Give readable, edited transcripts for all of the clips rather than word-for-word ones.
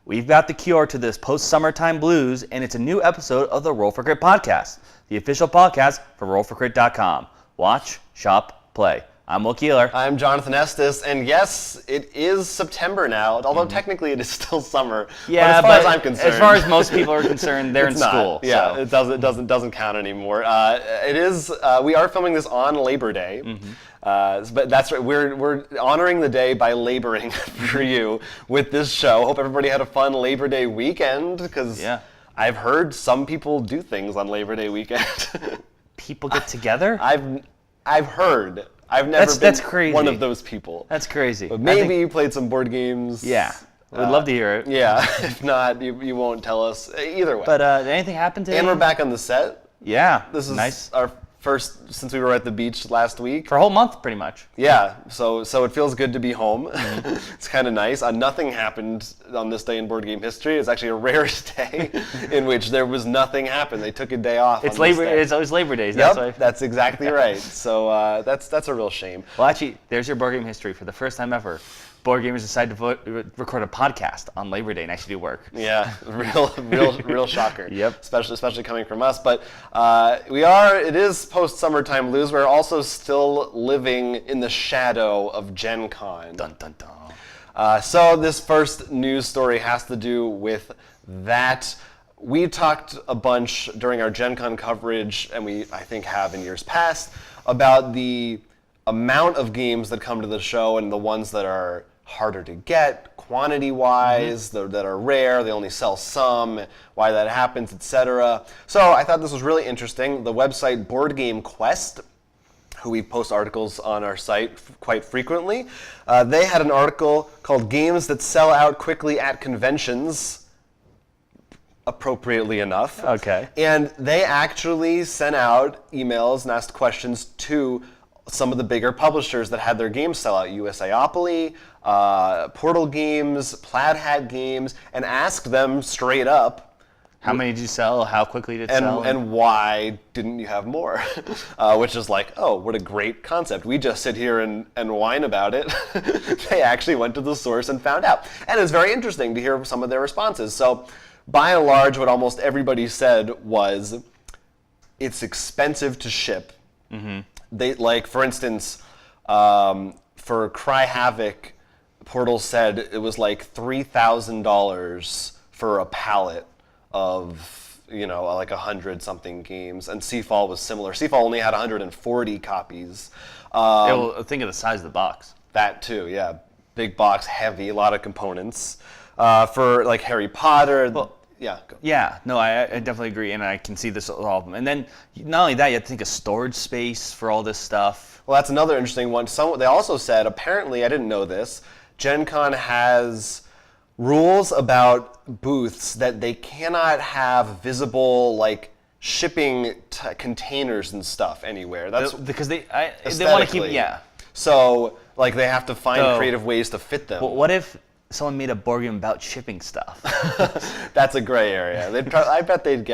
We've got the cure to this post-summertime blues, and it's a new episode of the Roll for Crit podcast, the official podcast for rollforcrit.com. Watch, shop, play. I'm Will Keeler. I'm Jonathan Estes, and yes, it is September now, although technically it is still summer. Yeah, but as far as I'm concerned, as far as most people are concerned, they're in school. Yeah, so. it doesn't count anymore. It is. We are filming this on Labor Day. But that's right. We're honoring the day by laboring for you with this show. Hope everybody had a fun Labor Day weekend, because I've heard some people do things on Labor Day weekend. People get together? I've heard. I've never been crazy. One of those people. That's crazy. But maybe you played some board games. Yeah. We'd love to hear it. Yeah. If not, you won't tell us. Either way. But did anything happen today? And we're back on the set. Yeah. This is nice. Our first since we were at the beach last week. For a whole month, pretty much. Yeah. So it feels good to be home. It's kind of nice. Nothing happened on this day in board game history. It's actually a rare day in which there was nothing happened. They took a day off. It's Labor. It's always Labor Days. That's exactly right. So that's a real shame. Well, actually, there's your board game history. For the first time ever, board gamers decided to record a podcast on Labor Day and actually do work. Yeah, real shocker. Yep. Especially coming from us. But it is post-summertime blues. We're also still living in the shadow of Gen Con. Dun, dun, dun. So this first news story has to do with that. We talked a bunch during our Gen Con coverage, and I think have in years past, about the amount of games that come to the show and the ones that are harder to get, quantity-wise, that are rare, they only sell some, why that happens, etc. So I thought this was really interesting. The website Board Game Quest, who we post articles on our site quite frequently, they had an article called Games That Sell Out Quickly at Conventions, appropriately enough. Okay. And they actually sent out emails and asked questions to some of the bigger publishers that had their games sell out, USAopoly, Portal Games, Plaid Hat Games, and asked them straight up, how many did you sell? How quickly did it sell? And why didn't you have more? Which is like, oh, what a great concept. We just sit here and whine about it. They actually went to the source and found out. And it's very interesting to hear some of their responses. So by and large, what almost everybody said was, it's expensive to ship. They, like, for instance, for Cry Havoc, Portal said it was like $3,000 for a pallet of, like 100-something games, and Seafall was similar. Seafall only had 140 copies. Think of the size of the box. That too, yeah. Big box, heavy, a lot of components. For like Harry Potter. Well, yeah. Go. Yeah, no, I definitely agree, and I can see this with all of them. And then, not only that, you have to think of storage space for all this stuff. Well, that's another interesting one. They also said, apparently, I didn't know this, Gen Con has rules about booths that they cannot have visible, like, shipping containers and stuff anywhere. That's because they want to keep, yeah. So, like, they have to find creative ways to fit them. Well, what if someone made a board game about shipping stuff? That's a gray area. I bet they'd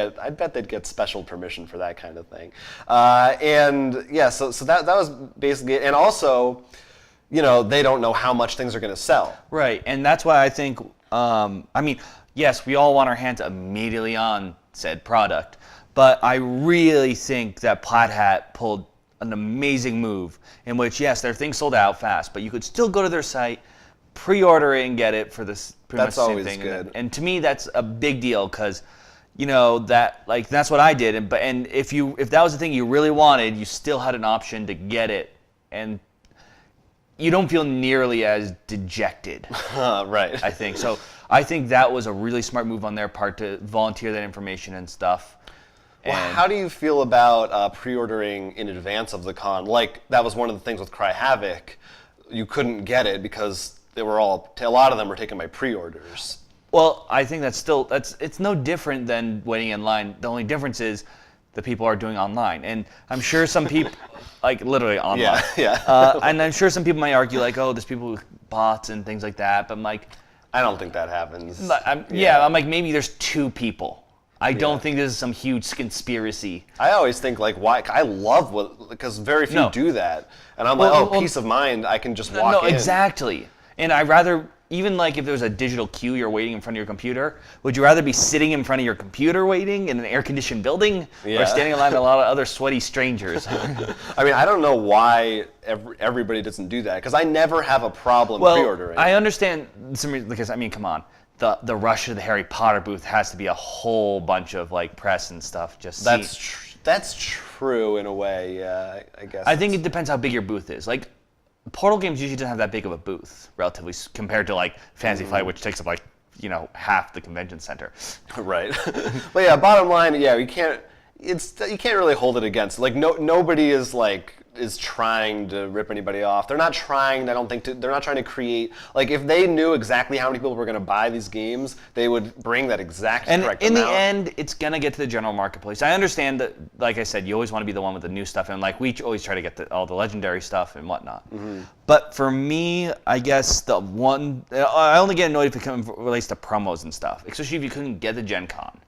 get special permission for that kind of thing. And yeah, so that was basically it. And also, they don't know how much things are going to sell. Right, and that's why I think, yes, we all want our hands immediately on said product, but I really think that Plaid Hat pulled an amazing move in which, yes, their things sold out fast, but you could still go to their site, pre-order it and get it for this pretty much the same thing. Good. And to me, that's a big deal because, that's what I did. And if that was the thing you really wanted, you still had an option to get it, and you don't feel nearly as dejected. Right. I think so. I think that was a really smart move on their part to volunteer that information and stuff. Well, how do you feel about pre-ordering in advance of the con? Like, that was one of the things with Cry Havoc. You couldn't get it because a lot of them were taken by pre-orders. Well, I think it's no different than waiting in line. The only difference is the people are doing online. And I'm sure some people, like literally online. Yeah. And I'm sure some people might argue like, oh, there's people with bots and things like that. But I'm like, I don't think that happens. I'm like, maybe there's two people. I don't think this is some huge conspiracy. I always think like, why? I love because very few do that. And I'm like, peace of mind, I can just walk in. No, exactly. And I'd rather, even like if there was a digital queue you're waiting in front of your computer, would you rather be sitting in front of your computer waiting in an air-conditioned building or standing in line with a lot of other sweaty strangers? I mean, I don't know why everybody doesn't do that, because I never have a problem pre-ordering. I understand some reason, because, I mean, come on. The rush to the Harry Potter booth has to be a whole bunch of like press and stuff. That's true in a way, yeah, I guess. I think it depends how big your booth is. Like, Portal games usually don't have that big of a booth, relatively, compared to like Fantasy Flight, which takes up like, half the convention center. Right. But yeah, bottom line, yeah, you can't really hold it against. Like, nobody is trying to rip anybody off. They're not trying, they're not trying to create, like, if they knew exactly how many people were going to buy these games, they would bring that correct amount. And in the end, it's going to get to the general marketplace. I understand that, like I said, you always want to be the one with the new stuff, and like we always try to get all the legendary stuff and whatnot. But for me, I guess I only get annoyed if it relates to promos and stuff, especially if you couldn't get the Gen Con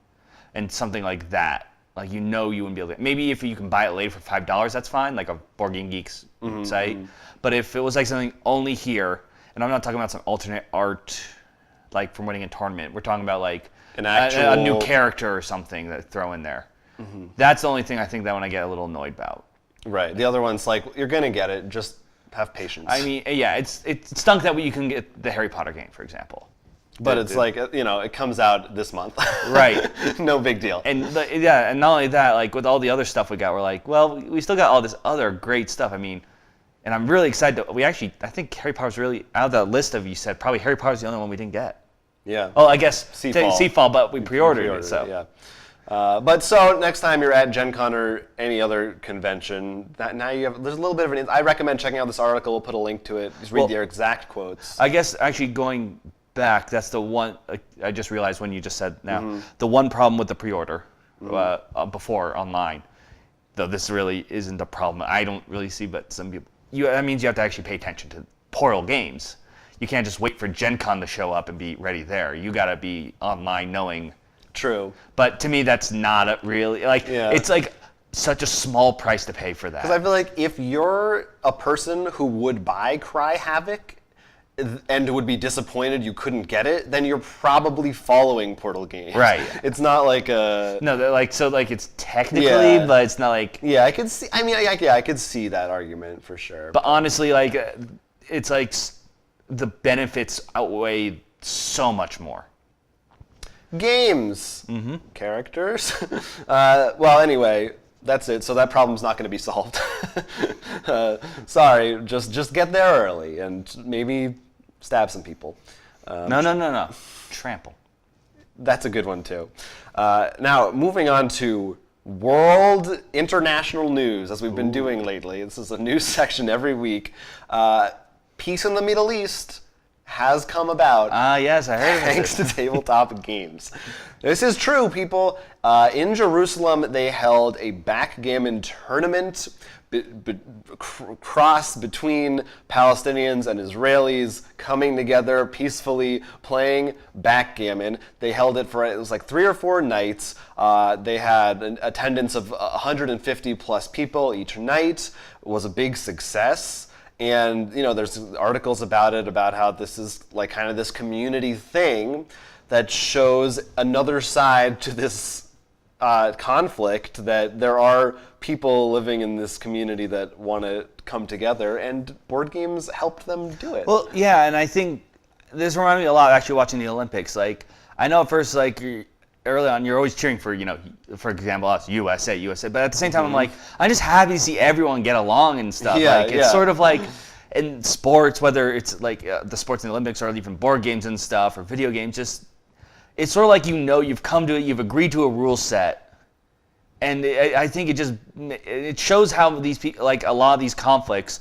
and something like that. Like, you wouldn't be able to. Maybe if you can buy it later for $5, that's fine, like a Board Game Geeks site. But if it was like something only here, and I'm not talking about some alternate art, like from winning a tournament, we're talking about like a new character or something that throw in there. That's the only thing I think that when I get a little annoyed about. Right. The other one's like, you're gonna get it, just have patience. I mean, yeah, it stunk that you can get the Harry Potter game, for example. But it's like, it comes out this month. Right. No big deal. And and not only that, like with all the other stuff we got, we're like, well, we still got all this other great stuff. I mean, and I'm really excited. I think Harry Potter's really, out of the list of you said, probably Harry Potter's the only one we didn't get. Yeah. Oh, I guess Seafall, but we pre-ordered it, so. Yeah. But so next time you're at Gen Con or any other convention, now there's a little bit of I recommend checking out this article. We'll put a link to it. Just read their exact quotes. I guess actually going back, that's the one I just realized when you just said now. The one problem with the pre-order before online, though this really isn't a problem. I don't really see, but some people. That means you have to actually pay attention to Portal games. You can't just wait for Gen Con to show up and be ready there. You got to be online knowing. True. But to me, that's not really it's like such a small price to pay for that. Because I feel like if you're a person who would buy Cry Havoc and would be disappointed you couldn't get it, then you're probably following Portal games. Right. It's not like a... No, it's technically, but it's not like... Yeah, I could see... I mean, I could see that argument for sure. But honestly, it's like the benefits outweigh so much more. Games. Characters. Well, anyway... That's it. So that problem's not going to be solved. Sorry. Just get there early and maybe stab some people. No. Trample. That's a good one too. Now, moving on to world international news, as we've been doing lately. This is a news section every week. Peace in the Middle East has come about. Yes, I heard of it. Thanks to tabletop games. This is true, people. In Jerusalem, they held a backgammon tournament cross between Palestinians and Israelis coming together peacefully playing backgammon. They held it it was like 3 or 4 nights. They had an attendance of 150 plus people each night. It was a big success. And, there's articles about it, about how this is like kind of this community thing that shows another side to this conflict, that there are people living in this community that want to come together, and board games helped them do it. Well, yeah, and I think this reminded me a lot of actually watching the Olympics. Like, I know at first, like, early on, you're always cheering for, for example, us, USA. But at the same time, I'm just happy to see everyone get along and stuff. Yeah, it's sort of like in sports, whether it's like the sports in the Olympics or even board games and stuff or video games, it's sort of like you've come to it, you've agreed to a rule set, and I think it shows how these people, like a lot of these conflicts,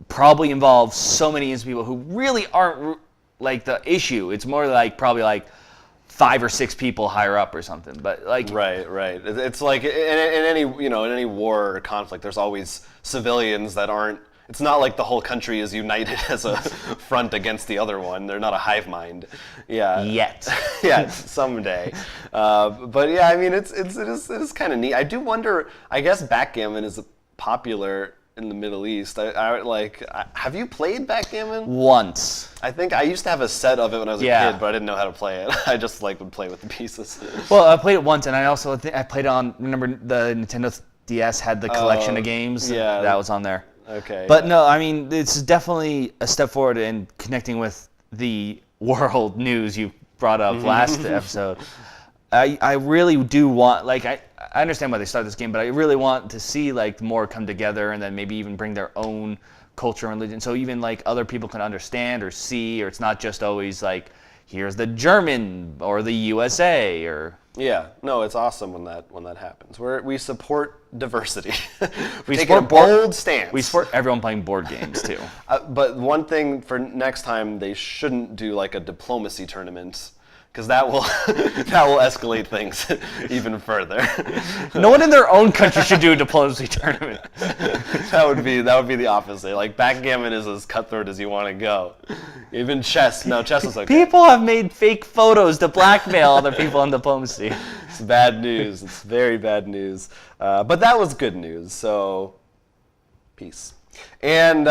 probably involve so many innocent people who really aren't like the issue. It's more like probably like 5 or 6 people higher up or something, but like right. It's like in any war or conflict, there's always civilians that aren't. It's not like the whole country is united as a front against the other one. They're not a hive mind. Yeah. Yet. Yeah, someday. But yeah, I mean, it is kind of neat. I do wonder. I guess backgammon is popular in the Middle East. Have you played backgammon? Once. I think I used to have a set of it when I was a Yeah. kid, but I didn't know how to play it. I just would play with the pieces. Well, I played it once, and I also I played it on. Remember the Nintendo DS had the collection of games. yeah. That was on there. Okay. But no, I mean, it's definitely a step forward in connecting with the world news you brought up last episode. I really do want, I understand why they started this game, but I really want to see more come together, and then maybe even bring their own culture and religion, so even other people can understand or see, or it's not just always here's the German or the USA or. Yeah, no, it's awesome when that happens. We support diversity. We take support a bold stance. We support everyone playing board games too. But one thing for next time, they shouldn't do a diplomacy tournament, because that will escalate things even further. No one in their own country should do a diplomacy tournament. That would be the opposite. Backgammon is as cutthroat as you want to go. Even chess. No, chess is okay. People have made fake photos to blackmail other people in diplomacy. It's bad news. It's very bad news. But that was good news. So, peace. And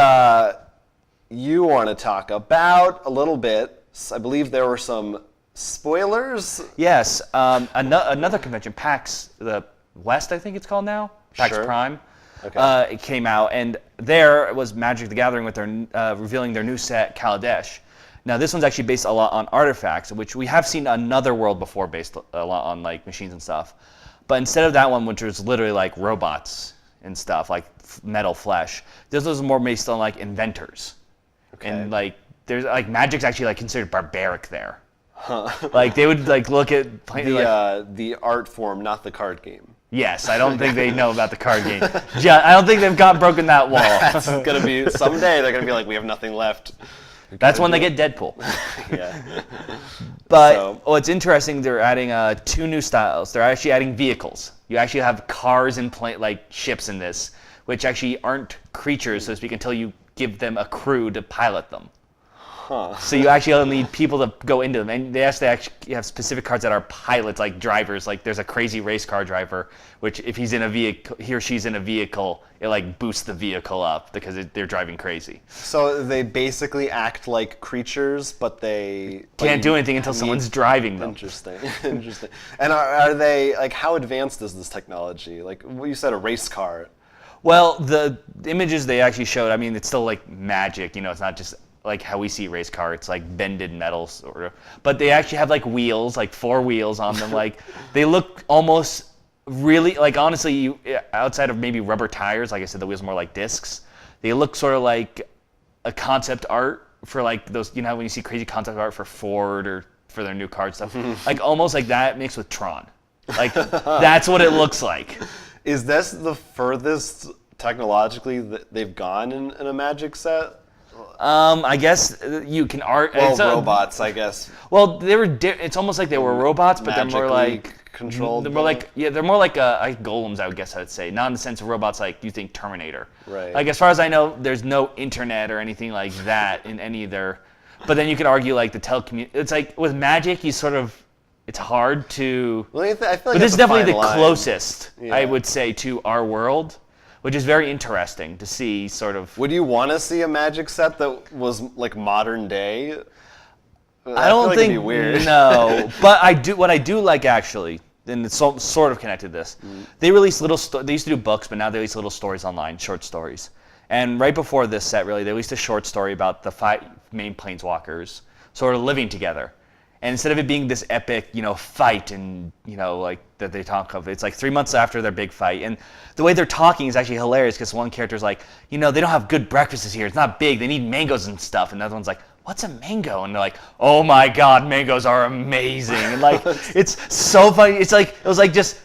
you want to talk about a little bit. I believe there were some spoilers. Yes, another convention, PAX the West, I think it's called now, PAX Sure. Prime. Okay. It came out, and there was Magic the Gathering with their revealing their new set, Kaladesh. Now this one's actually based a lot on artifacts, which we have seen another world before based a lot on machines and stuff. But instead of that one, which was literally robots and stuff, metal flesh, this was more based on inventors. Okay. And there's Magic's actually considered barbaric there. They would look at The art form, not the card game. Yes, I don't think they know about the card game. I don't think they've broken that wall. That's gonna be someday. They're gonna be we have nothing left. That's when they get Deadpool. Yeah. But what's interesting, they're adding 2 new styles. They're actually adding vehicles. You actually have cars and ships in this, which actually aren't creatures, so to speak, until you give them a crew to pilot them. Huh. So you actually need people to go into them, and they actually have specific cards that are pilots, drivers. There's a crazy race car driver, which if he's in a vehicle, he or she's in a vehicle, it boosts the vehicle up because they're driving crazy. So they basically act like creatures, but they Can't do anything until someone's driving them. Interesting. Interesting. And are they how advanced is this technology? You said a race car. Well, the images they actually showed, I mean, it's still magic. It's not just how we see race car. It's bended metal sort of. But they actually have wheels, 4 wheels on them. They look almost really honestly, outside of maybe rubber tires, like I said, the wheels are more like discs. They look sort of like a concept art for those, when you see crazy concept art for Ford or for their new car stuff. Almost like that mixed with Tron. That's what it looks like. Is this the furthest technologically that they've gone in a Magic set? I guess you can art. Well, robots, I guess. Well, they were. It's almost like they were robots, but they're more Magically controlled. They're more they're more like golems, I would guess I'd say. Not in the sense of robots you think Terminator. Right. As far as I know, there's no internet or anything like that in any of their. But then you could argue the telecommunication. It's with Magic, you sort of. It's hard to. Well, I feel like but this is definitely the line. closest, Yeah. I would say, to our world, which is very interesting to see. Sort of. Would you want to see a Magic set that was modern day? I don't think it'd be weird. No, but I do. What I do like actually, and it's sort of connected to this. They release they used to do books, but now they release little stories online, short stories. And right before this set, really, they released a short story about the 5 main planeswalkers sort of living together. And instead of it being this epic, fight and, that they talk of, it's 3 months after their big fight. And the way they're talking is actually hilarious because one character's they don't have good breakfasts here. It's not big. They need mangoes and stuff. And the other one's what's a mango? And they're oh my God, mangoes are amazing. And it's so funny. It's it was just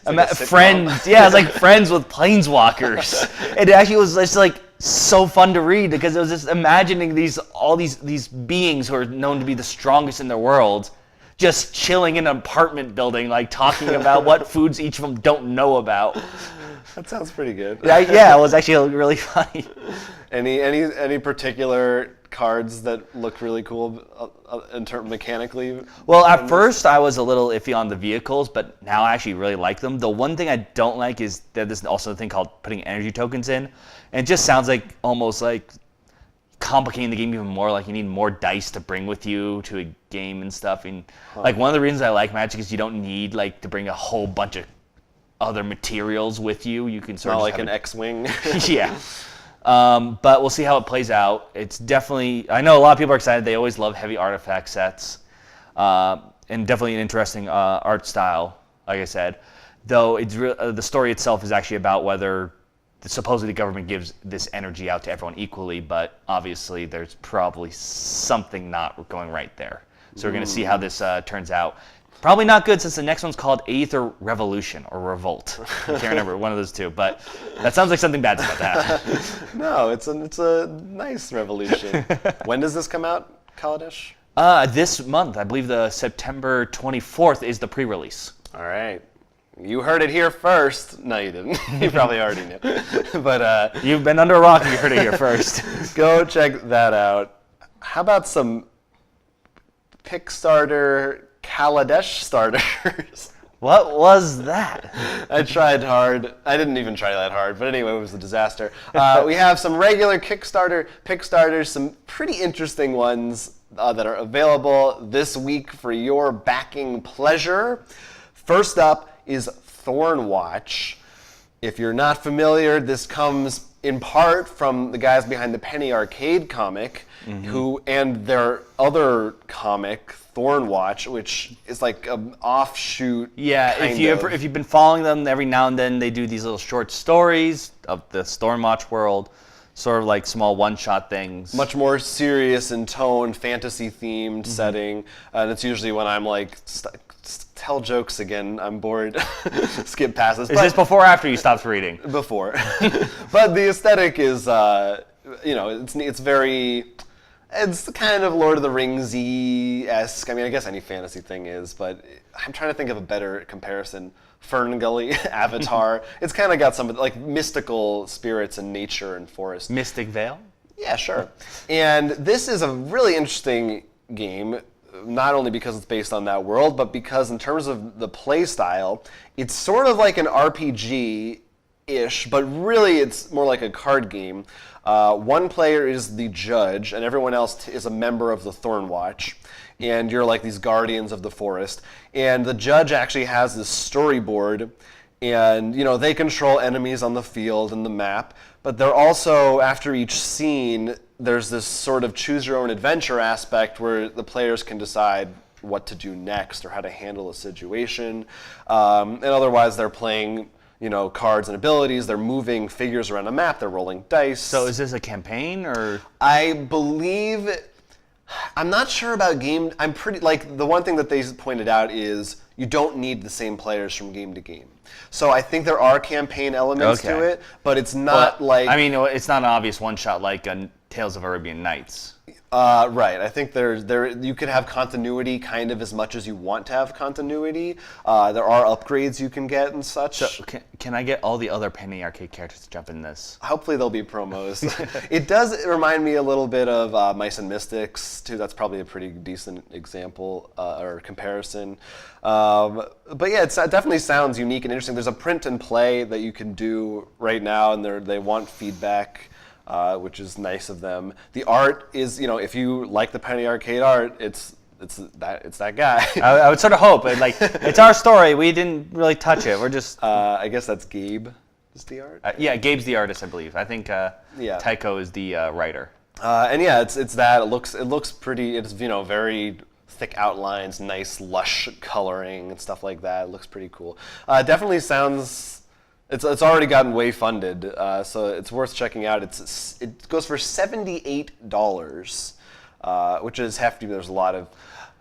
friends. Yeah, it's friends with planeswalkers. It actually was just so fun to read because it was just imagining all these beings who are known to be the strongest in their world, just chilling in an apartment building, talking about what foods each of them don't know about. That sounds pretty good. Yeah, it was actually really funny. Any particular cards that look really cool mechanically? Well, at first I was a little iffy on the vehicles, but now I actually really like them. The one thing I don't like is that there's also a thing called putting energy tokens in, and it just sounds like almost like complicating the game even more. Like you need more dice to bring with you to a game and stuff. And like one of the reasons I like Magic is you don't need like to bring a whole bunch of other materials with you. You can sort of like an X-wing. Yeah. But we'll see how it plays out. It's definitely, I know a lot of people are excited. They always love heavy artifact sets. And definitely an interesting art style, like I said. Though it's the story itself is actually about whether supposedly the government gives this energy out to everyone equally, but obviously there's probably something not going right there. So we're going to see how this turns out. Probably not good since the next one's called Aether Revolution or Revolt. I can't remember, one of those two, but that sounds like something bad's about to happen. No, it's a nice revolution. When does this come out, Kaladesh? This month, I believe the September 24th is the pre-release. All right. You heard it here first. No, you didn't. You probably already knew. But you've been under a rock and you heard it here first. Go check that out. How about some Pickstarter Kaladesh starters? What was that? I tried hard. I didn't even try that hard, but anyway, it was a disaster. We have some regular Kickstarter Pickstarters, some pretty interesting ones that are available this week for your backing pleasure. First up is Thorn Watch. If you're not familiar, this comes in part from the guys behind the Penny Arcade comic, and their other comic, Thorn Watch, which is like an offshoot. Yeah, if you've been following them, every now and then they do these little short stories of the Thorn Watch world, sort of like small one-shot things. Much more serious in tone, fantasy-themed setting, and it's usually when I'm like, tell jokes again, I'm bored, skip past this. Is this before or after you stopped reading? Before. But the aesthetic is, it's very, it's kind of Lord of the Rings-y-esque. I mean, I guess any fantasy thing is, but I'm trying to think of a better comparison. Ferngully, Avatar. It's kind of got some like mystical spirits and nature and forest. Mystic Vale? Yeah, sure. And this is a really interesting game, not only because it's based on that world, but because in terms of the play style, it's sort of like an RPG-ish, but really it's more like a card game. One player is the judge, and everyone else is a member of the Thorn Watch. And you're like these guardians of the forest. And the judge actually has this storyboard, and they control enemies on the field and the map. But they're also, after each scene, there's this sort of choose your own adventure aspect where the players can decide what to do next or how to handle a situation. And otherwise they're playing cards and abilities, they're moving figures around a map, they're rolling dice. So is this a campaign or? I believe, I'm not sure about game, I'm pretty, like the one thing that they pointed out is you don't need the same players from game to game. So I think there are campaign elements to it, but it's not like... I mean, it's not an obvious one-shot like Tales of Arabian Nights. Right. I think you can have continuity kind of as much as you want to have continuity. There are upgrades you can get and such. So can I get all the other Penny Arcade characters to jump in this? Hopefully there'll be promos. It does remind me a little bit of Mice and Mystics, too. That's probably a pretty decent example or comparison. But yeah, it definitely sounds unique and interesting. There's a print and play that you can do right now, and they want feedback. Which is nice of them. The art is, if you like the Penny Arcade art, it's that guy. I would sort of hope, but like, it's our story. We didn't really touch it. We're just. I guess that's Gabe. Is the art? Yeah, Gabe's the artist, I believe. I think Taiko is the writer. And yeah, it's that. It looks pretty. It's very thick outlines, nice lush coloring and stuff like that. It looks pretty cool. Definitely sounds. It's already gotten way funded, so it's worth checking out. It goes for $78, which is hefty. There's a lot of.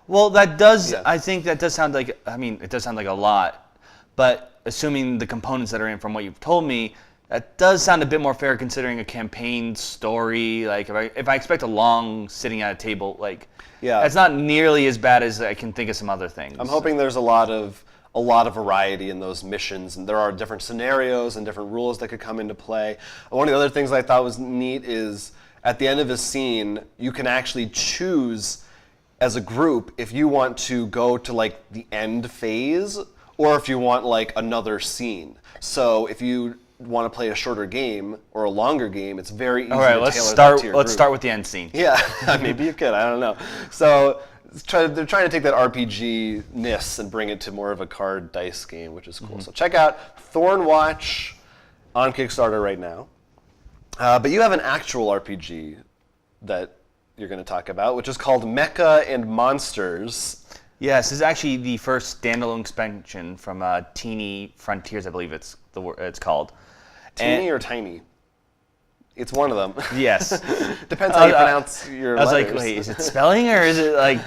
Well, that does. Yeah. I think that does sound like. I mean, it does sound like a lot, but assuming the components that are in from what you've told me, that does sound a bit more fair considering a campaign story. Like if I expect a long sitting at a table, like that's not nearly as bad as I can think of some other things. I'm hoping there's a lot of variety in those missions, and there are different scenarios and different rules that could come into play. One of the other things I thought was neat is at the end of a scene, you can actually choose as a group if you want to go to like the end phase or if you want like another scene. So if you want to play a shorter game or a longer game, it's very easy All right, to let's tailor that start. to your Let's group. start with the end scene. Yeah, maybe you could. I don't know. So they're trying to take that RPG-ness and bring it to more of a card dice game, which is cool. So check out Thorn Watch on Kickstarter right now. But you have an actual RPG that you're going to talk about, which is called Mecha and Monsters. Yes, this is actually the first standalone expansion from Teeny Frontiers, I believe it's called. Teeny or Tiny? It's one of them. Yes. Depends how you pronounce your I was letters. like, wait, is it spelling or is it like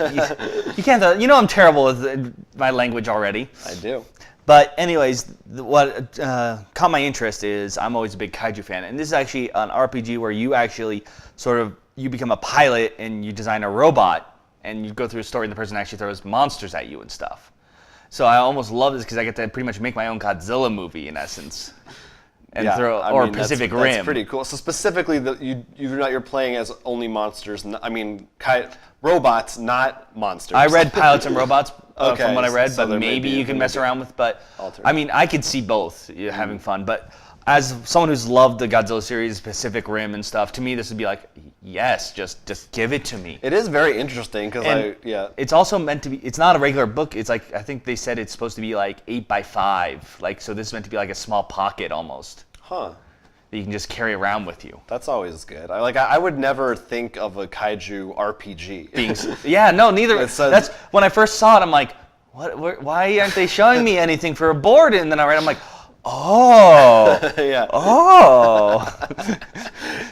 you can't? You know, I'm terrible with my language already. I do. But anyways, what caught my interest is I'm always a big kaiju fan, and this is actually an RPG where you actually you become a pilot and you design a robot, and you go through a story, and the person actually throws monsters at you and stuff. So I almost love this because I get to pretty much make my own Godzilla movie in essence, and Pacific Rim. That's pretty cool. So specifically, you're playing as only monsters. Robots, not monsters. I read Pilots and Robots Okay, from what I read, so but there may maybe be you can mess around with. But alternate. I mean, I could see both having fun. But as someone who's loved the Godzilla series, Pacific Rim and stuff, to me this would be like, yes, just give it to me. It is very interesting because It's also meant to be. It's not a regular book. It's like I think they said it's supposed to be like 8x5. Like so, this is meant to be like a small pocket almost. Huh. That you can just carry around with you. That's always good. I would never think of a kaiju RPG. Yeah, no, neither. says- That's when I first saw it. I'm like, why aren't they showing me anything for a board? And then I read, I'm like, oh, Yeah. oh.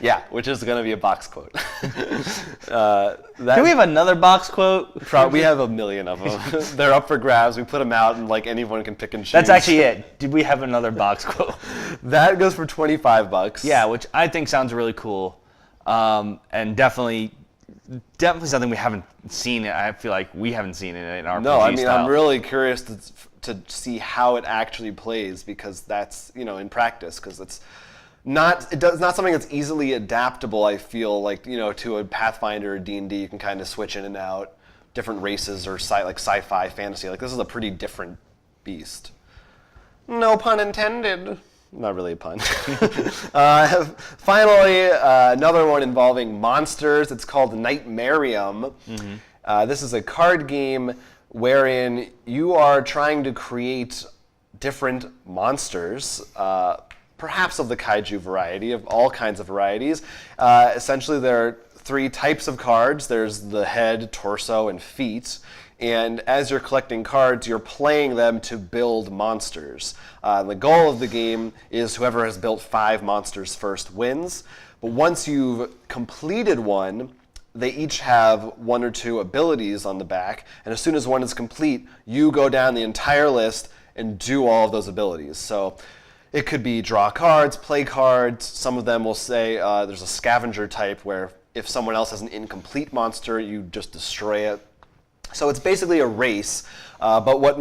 Yeah, which is going to be a box quote. Can we have another box quote? We have a million of them. They're up for grabs. We put them out, and like anyone can pick and choose. That's actually it. Did we have another box quote? That goes for $25. Yeah, which I think sounds really cool, and definitely something we haven't seen. I feel like we havenn't seen it in RPG No, I mean style. I'm really curious to see how it actually plays because that's in practice because it's not something that's easily adaptable. I feel like to a Pathfinder or D&D you can kind of switch in and out different races or sci-fi fantasy. Like this is a pretty different beast. No pun intended. Not really a pun. Finally, another one involving monsters. It's called Miriam. This is a card game wherein you are trying to create different monsters, perhaps of the kaiju variety, of all kinds of varieties. Essentially, there are 3 types of cards. There's the head, torso, and feet. And as you're collecting cards, you're playing them to build monsters. The goal of the game is whoever has built 5 monsters first wins. But once you've completed one, they each have 1 or 2 abilities on the back. And as soon as one is complete, you go down the entire list and do all of those abilities. So it could be draw cards, play cards. Some of them will say there's a scavenger type where if someone else has an incomplete monster, you just destroy it. So it's basically a race, but what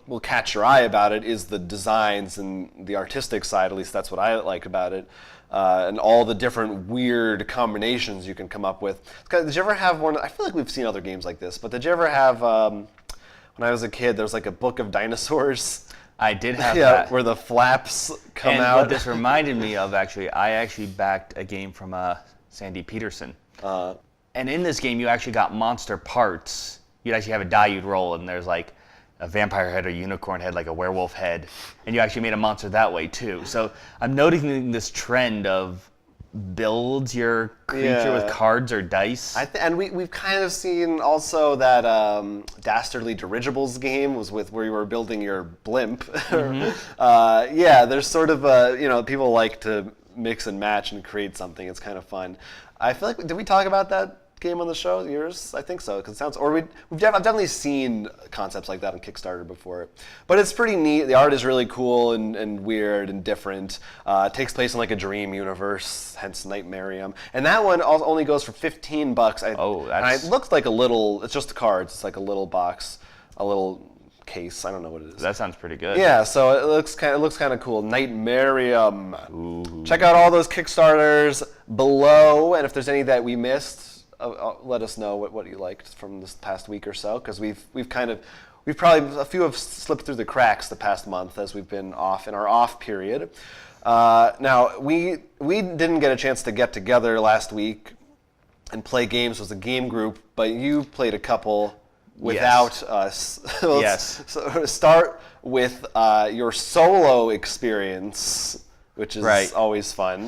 will catch your eye about it is the designs and the artistic side, at least that's what I like about it, and all the different weird combinations you can come up with. Did you ever have one, I feel like we've seen other games like this, but did you ever have, when I was a kid, there was like a book of dinosaurs? I did have Yeah, that. where the flaps come And out. what this reminded me of, I actually backed a game from Sandy Peterson. And in this game, you actually got monster parts. You'd actually have a die you'd roll, and there's like a vampire head, a unicorn head, like a werewolf head. And you actually made a monster that way, too. So I'm noticing this trend of build your creature with cards or dice. And we've kind of seen also that Dastardly Dirigibles game was where you were building your blimp. Yeah, there's sort of people like to mix and match and create something. It's kind of fun. I feel like, did we talk about that game on the show? Yours? I think so. Because it sounds, I've definitely seen concepts like that on Kickstarter before. But it's pretty neat. The art is really cool and weird and different. It takes place in like a dream universe, hence Miriam. And that one only goes for $15. Oh, and it looks like it's just cards. It's like a little box, a little case. I don't know what it is. That sounds pretty good. Yeah, so it looks kind of cool. Miriam. Check out all those Kickstarters below, and if there's any that we missed, let us know what you liked from this past week or so, because we've probably a few have slipped through the cracks the past month as we've been off in our off period. Now we didn't get a chance to get together last week and play games as a game group, but you played a couple without us. Yes. So start with your solo experience, which is always fun.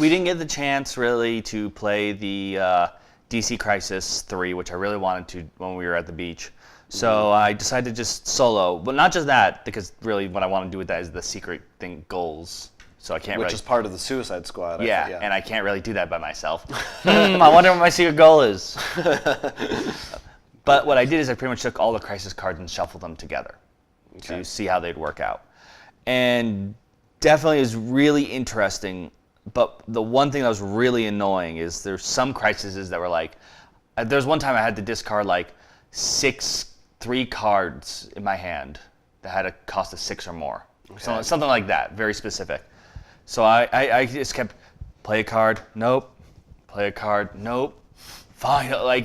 We didn't get the chance really to play the DC Crisis 3, which I really wanted to when we were at the beach. So I decided to just solo, but not just that, because really what I want to do with that is the secret thing goals. So I can't Which is part of the Suicide Squad. Yeah, and I can't really do that by myself. I wonder what my secret goal is. But what I did is I pretty much took all the Crisis cards and shuffled them together to see how they'd work out. And definitely is really interesting, but the one thing that was really annoying is there's some crises that were like, there's one time I had to discard like 3 cards in my hand that had a cost of 6 or more. So, something like that, very specific. So I just kept, play a card, nope. Play a card, nope. Fine, like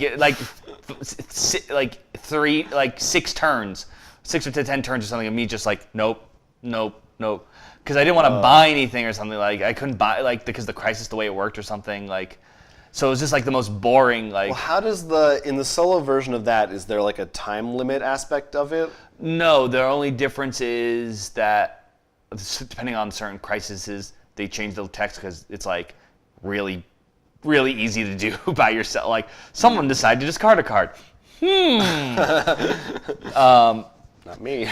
6 turns, 6 to 10 turns or something of me just like, nope. Because I didn't want to buy anything or something, like I couldn't buy, like, because the crisis, the way it worked or something, like, so it was just like the most boring, like. Well, how does in the solo version of that, is there like a time limit aspect of it? No, the only difference is that depending on certain crises, they change the text because it's like really easy to do by yourself. Like someone decided to discard a card. Not me.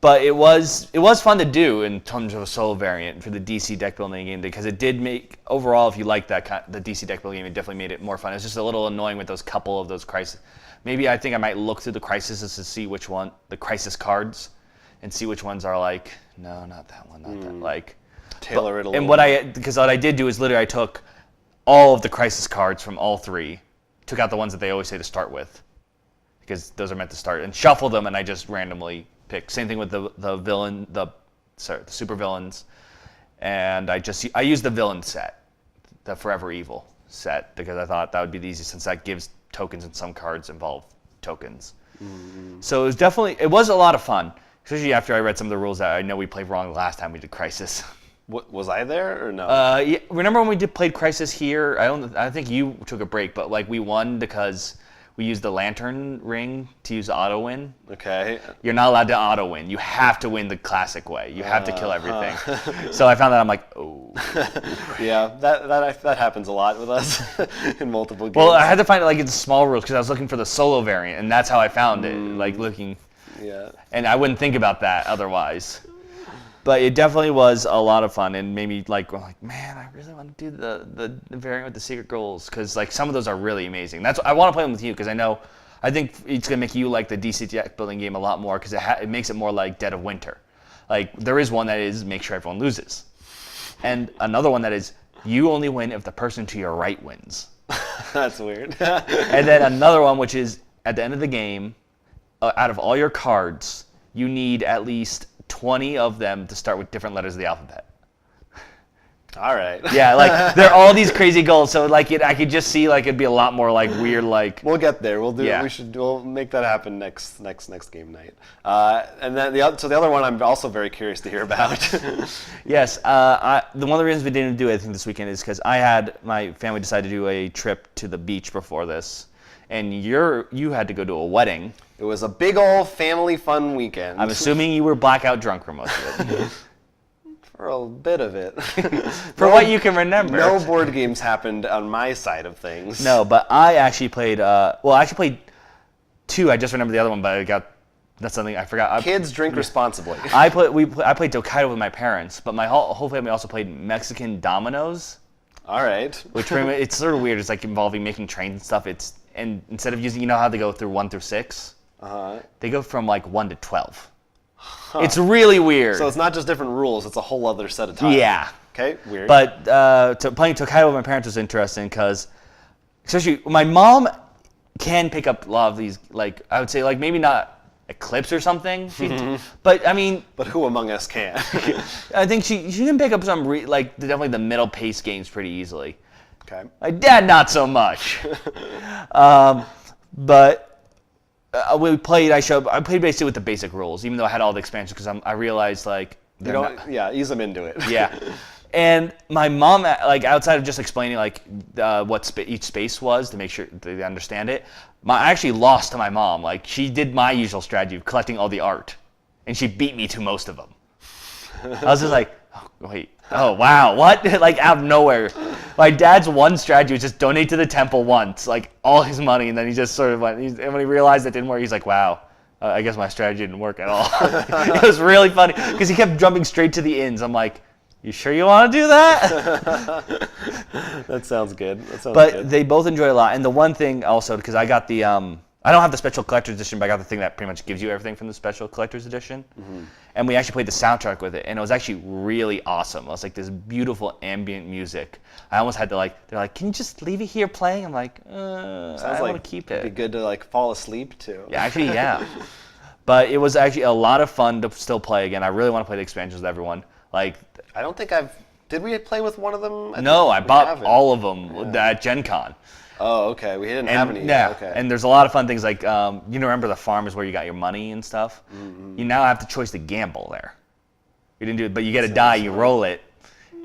But it was fun to do in terms of a solo variant for the DC deck building game, because it did make, overall, if you like the DC deck building game, it definitely made it more fun. It's just a little annoying with those couple of those crises. Maybe I think I might look through the crises to see which one, the crisis cards, and see which ones are like, no, not that one, not that, like. Tailor it a little. And because what I did do is literally I took all of the crisis cards from all 3, took out the ones that they always say to start with, because those are meant to start, and shuffled them, and I just randomly picked. Same thing with the super villains, and I used the villain set, the Forever Evil set, because I thought that would be the easiest, since that gives tokens, and some cards involve tokens. So it was a lot of fun, especially after I read some of the rules that I know we played wrong the last time we did Crisis. Was I there or no? Yeah, remember when we played Crisis here? I think you took a break, but like we won because we used the lantern ring to use auto win. Okay. You're not allowed to auto win. You have to win the classic way. You have to kill everything. So I found that I'm like, oh. Yeah, that happens a lot with us in multiple games. Well, I had to find it like in small rules because I was looking for the solo variant, and that's how I found it. Like looking. Yeah. And I wouldn't think about that otherwise. But it definitely was a lot of fun, and made me like, man, I really want to do the variant with the secret goals, because like some of those are really amazing. I want to play them with you, because I think it's gonna make you like the DC deck building game a lot more, because it makes it more like Dead of Winter. Like there is one that is make sure everyone loses, and another one that is you only win if the person to your right wins. That's weird. And then another one which is at the end of the game, out of all your cards, you need at least 20 of them to start with different letters of the alphabet. All right. Yeah, like there are all these crazy goals, so like I could just see like it'd be a lot more like weird, like. We'll get there. We'll do. Yeah. We'll make that happen next game night. And then the other one I'm also very curious to hear about. Yes, one of the reasons we didn't do anything this weekend is because my family decided to do a trip to the beach before this, and you had to go to a wedding. It was a big old family fun weekend. I'm assuming you were blackout drunk for most of it. For a bit of it. For what you can remember. No board games happened on my side of things. No, but I actually played, I actually played 2. I just remember the other one, but that's something I forgot. Kids drink responsibly. I played Tokaido with my parents, but my whole family also played Mexican dominoes. All right. Which it's sort of weird. It's like involving making trains and stuff. And instead of using, how they go through 1 through 6? They go from like 1 to 12. Huh. It's really weird. So it's not just different rules, it's a whole other set of tiles. Yeah. Okay, weird. But playing Tokaido with my parents was interesting because, especially, my mom can pick up a lot of these, like, I would say, like, maybe not Eclipse or something. But I mean, But who among us can? I think she can pick up some definitely the middle pace games pretty easily. Okay. My dad not so much. But we played. I played basically with the basic rules, even though I had all the expansions because I realized like ease them into it. yeah. And my mom, like outside of just explaining like what each space was to make sure they understand it, I actually lost to my mom. Like she did my usual strategy of collecting all the art, and she beat me to most of them. I was just like, oh, wait, oh wow, what? Like out of nowhere. My dad's one strategy was just donate to the temple once, like all his money, and then he just sort of went. And when he realized it didn't work, he's like, wow. I guess my strategy didn't work at all. It was really funny because he kept jumping straight to the inns. I'm like, you sure you want to do that? That sounds good. But they both enjoy a lot. And the one thing also, because I got the, I don't have the special collector's edition, but I got the thing that pretty much gives you everything from the special collector's edition. Mm-hmm. And we actually played the soundtrack with it, and it was actually really awesome. It was like this beautiful ambient music. I almost had to they're like, can you just leave it here playing? I'm like, I want to keep it. It'd be good to like fall asleep too. Yeah, actually, yeah. But it was actually a lot of fun to still play again. I really want to play the expansions with everyone. Like, I don't think did we play with one of them? I bought all of them at Gen Con. Oh, okay. We didn't have any. Yeah, okay. And there's a lot of fun things like, you remember the farm is where you got your money and stuff? Mm-hmm. You now have the choice to gamble there. You didn't do it, but you get a die, you roll it,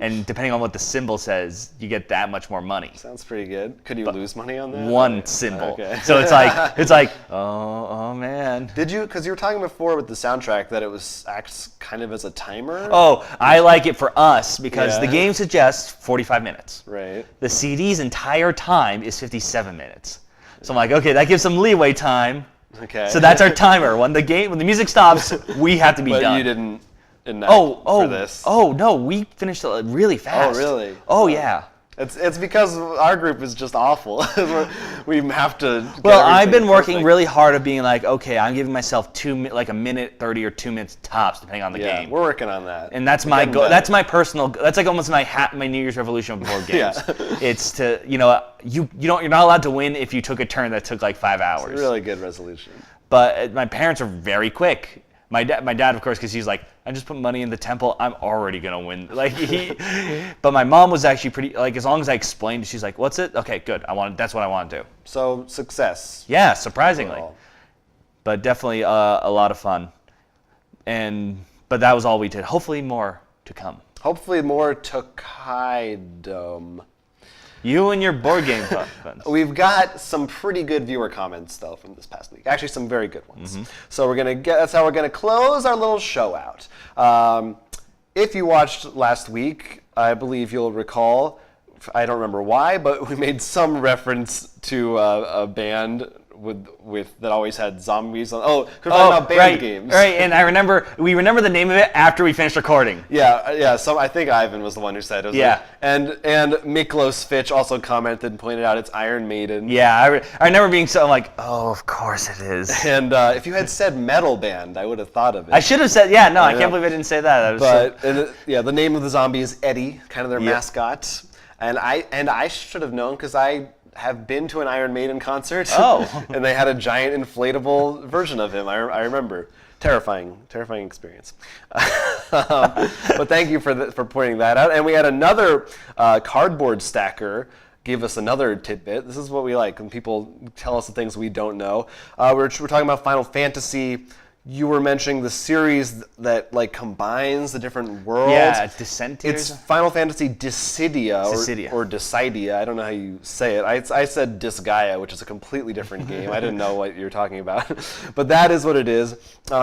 and depending on what the symbol says, you get that much more money. Sounds pretty good. Could you lose money on that? One symbol. Okay. So it's like, oh man. Did you? Because you were talking before with the soundtrack that it acts kind of as a timer. Oh, I like it for us because the game suggests 45 minutes. Right. The CD's entire time is 57 minutes. So I'm like, okay, that gives some leeway time. Okay. So that's our timer. When the music stops, we have to be done. But you didn't. For this. Oh no, we finished it really fast. Oh really? Oh yeah. It's because our group is just awful. We have to. Well, I've been working really hard at being like, okay, I'm giving myself a minute 30 or 2 minutes tops, depending on the game. We're working on that. And that's my goal. That's my personal. That's like almost my New Year's resolution with board games. It's to you're not allowed to win if you took a turn that took like 5 hours. It's a really good resolution. But my parents are very quick. My dad, of course, because he's like, I just put money in the temple, I'm already gonna win. But my mom was actually pretty as long as I explained, she's like, what's it? Okay, good. That's what I want to do. So success. Yeah, surprisingly, but definitely a lot of fun. But that was all we did. Hopefully more to come. Hopefully more Tokaido. You and your board game friends. We've got some pretty good viewer comments though from this past week. Actually, some very good ones. Mm-hmm. So that's how we're gonna close our little show out. If you watched last week, I believe you'll recall. I don't remember why, but we made some reference to a band with that always had zombies on. Oh, we're talking about band games. Right, and we remember the name of it after we finished recording. Yeah. So I think Ivan was the one who said it. And Miklos Fitch also commented and pointed out it's Iron Maiden. Yeah, I remember being so like, oh, of course it is. And if you had said metal band, I would have thought of it. I should have said, I can't believe I didn't say that. The name of the zombie is Eddie, kind of their mascot. And I should have known because I have been to an Iron Maiden concert. Oh. And they had a giant inflatable version of him. I remember. Terrifying experience. But thank you for pointing that out. And we had another cardboard stacker give us another tidbit. This is what we like when people tell us the things we don't know. We're talking about Final Fantasy. You were mentioning the series that combines the different worlds. Yeah, Descent. It's Final Fantasy Dissidia. Or Dissidia. I don't know how you say it. I said Disgaea, which is a completely different game. I didn't know what you were talking about. But that is what it is.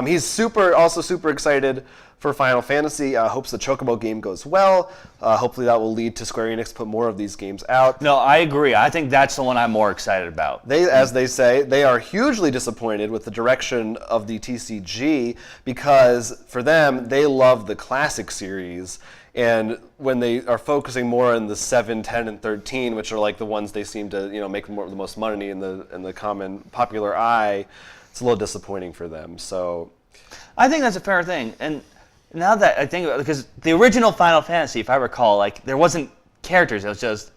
He's also super excited for Final Fantasy. Hopes the Chocobo game goes well. Hopefully that will lead to Square Enix to put more of these games out. No, I agree. I think that's the one I'm more excited about. As they say, they are hugely disappointed with the direction of the TCG because for them, they love the classic series. And when they are focusing more on the 7, 10, and 13, which are the ones they seem to make the most money in the common popular eye, it's a little disappointing for them. So I think that's a fair thing. And now that I think about it, because the original Final Fantasy, if I recall, there wasn't characters. It was just,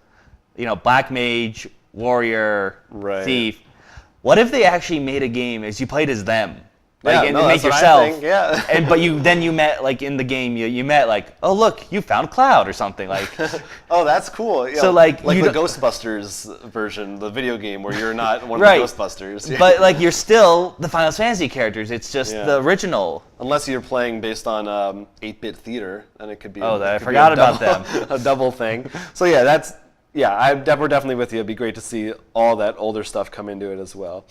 Black Mage, Warrior, Thief. What if they actually made a game as you played as them? Like, Yeah, and no, make that's what I yourself. think, yeah. And but you met like in the game you met like, oh look, you found Cloud or something like. Oh, that's cool. Yeah, So, like, the you don't- Ghostbusters version, the video game where you're not one Right. of the Ghostbusters. But like you're still the Final Fantasy characters. It's just Yeah. the original. Unless you're playing based on 8-bit theater, then it could be. Oh, I it could be forgot a about double- A double thing. So yeah, we're definitely with you. It'd be great to see all that older stuff come into it as well.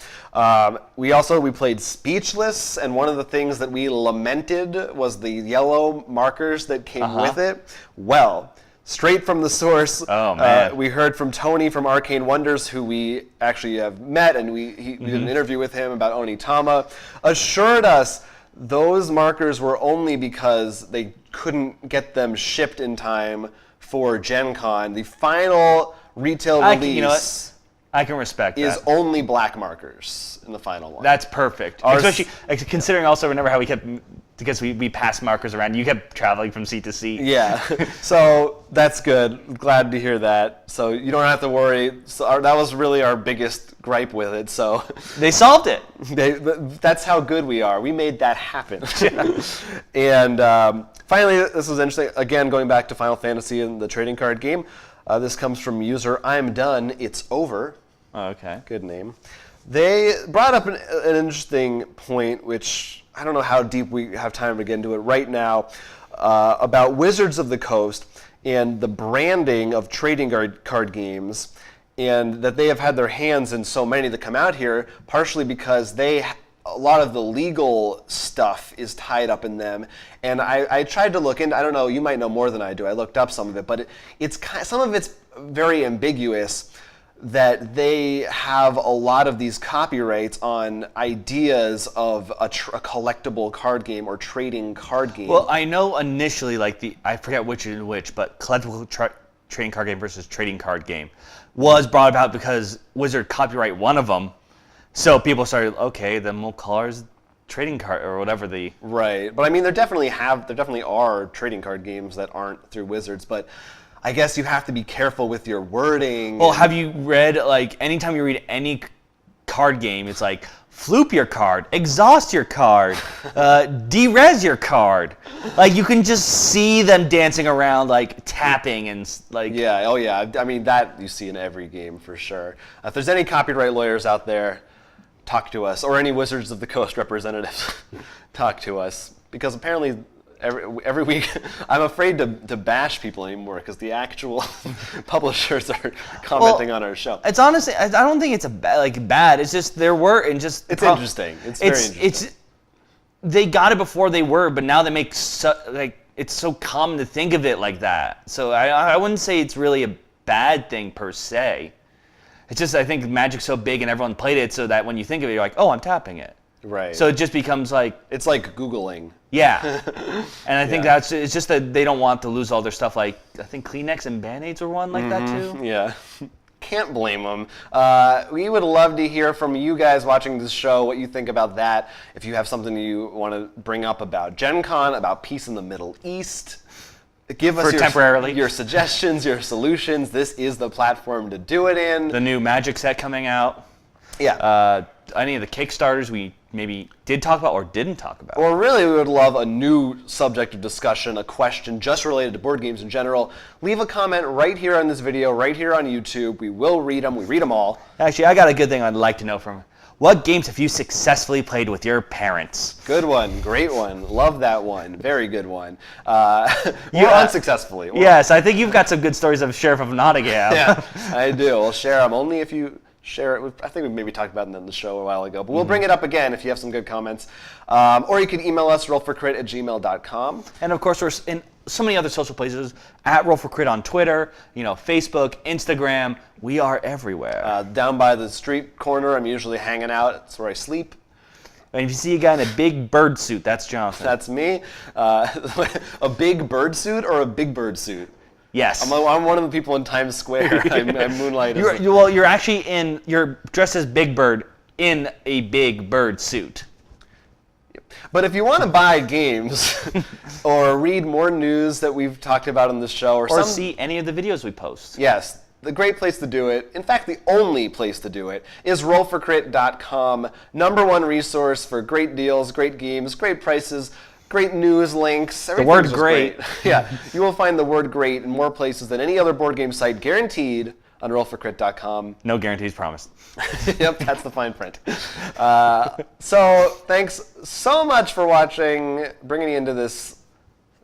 We played Speechless, and one of the things that we lamented was the yellow markers that came with it. Well, straight from the source, Oh, man. we heard from Tony from Arcane Wonders, who we actually have met, and we did an interview with him about Onitama, assured us those markers were only because they couldn't get them shipped in time for Gen Con. The final retail release You know what? I can respect is that. only black markers in the final one. That's perfect. Ours- Especially considering also remember how we kept because we passed markers around. You kept traveling from seat to seat. Yeah, so that's good. Glad to hear that. So you don't have to worry. So that was really our biggest gripe with it. So They solved it. that's how good we are. We made that happen. And finally, this was interesting. Again, going back to Final Fantasy and the trading card game. This comes from user I'm done. It's over. Oh, okay. Good name. They brought up an interesting point, which I don't know how deep we have time to get into it right now, about Wizards of the Coast and the branding of trading card games, and that they have had their hands in so many that come out here, partially because a lot of the legal stuff is tied up in them. And I tried to look into, I don't know, you might know more than I do. I looked up some of it, but some of it's very ambiguous, that they have a lot of these copyrights on ideas of a collectible card game or trading card game. Well, I know initially, I forget which is which, but collectible trading card game versus trading card game was brought about because Wizard copyright one of them. So people started, okay, then we'll call ours trading card or whatever the. Right, but I mean, there definitely are trading card games that aren't through Wizards, but I guess you have to be careful with your wording. Well, have you read, anytime you read any card game, it's like, floop your card, exhaust your card, derez your card. Like, you can just see them dancing around, tapping and, Yeah, oh yeah, I mean, that you see in every game for sure. If there's any copyright lawyers out there, talk to us, or any Wizards of the Coast representatives, talk to us, because apparently every week I'm afraid to bash people anymore because the actual publishers are commenting on our show. It's honestly, I don't think it's bad. It's just there were and just. It's interesting. It's very interesting. They got it before they were, but now they make it's so common to think of it like that. So I wouldn't say it's really a bad thing per se. It's just I think Magic's so big and everyone played it, so that when you think of it, you're like, oh, I'm tapping it. Right. So it just becomes like. It's like Googling. Yeah. And I think it's just that they don't want to lose all their stuff. Like, I think Kleenex and Band-Aids were one like that too. Yeah. Can't blame them. We would love to hear from you guys watching this show, what you think about that. If you have something you want to bring up about Gen Con, about peace in the Middle East, give us your suggestions, your solutions. This is the platform to do it in. The new Magic set coming out. Yeah. Any of the Kickstarters we maybe did talk about or didn't talk about. Or really, we would love a new subject of discussion, a question just related to board games in general. Leave a comment right here on this video, right here on YouTube. We will read them. We read them all. Actually, I got a good thing I'd like to know from. What games have you successfully played with your parents? Good one. Great one. Love that one. Very good one. Unsuccessfully. Yes, I think you've got some good stories of Sheriff of Nottingham. Yeah, I do. We'll share them only if you share it. I think we maybe talked about it in the show a while ago, but we'll bring it up again if you have some good comments. Or you can email us, rollforcrit@gmail.com. And of course, we're in so many other social places, at Roll4Crit on Twitter, Facebook, Instagram. We are everywhere. Down by the street corner, I'm usually hanging out. It's where I sleep. And if you see a guy in a big bird suit, that's Jonathan. That's me. A big bird suit or a big bird suit? Yes. I'm one of the people in Times Square. I moonlight. You're dressed as Big Bird in a big bird suit. But if you want to buy games or read more news that we've talked about on this show or see any of the videos we post. Yes, the great place to do it, in fact, the only place to do it, is rollforcrit.com. #1 resource for great deals, great games, great prices, great news links. The word great. Yeah, you will find the word great in more places than any other board game site, guaranteed, on rollforcrit.com. No guarantees promised. Yep, that's the fine print. So thanks so much for watching, bringing you into this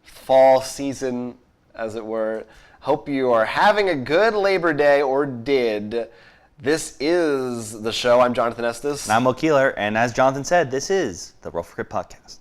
fall season, as it were. Hope you are having a good Labor Day, or did. This is the show. I'm Jonathan Estes. And I'm Mo Keeler, and as Jonathan said, this is the Roll for Crit podcast.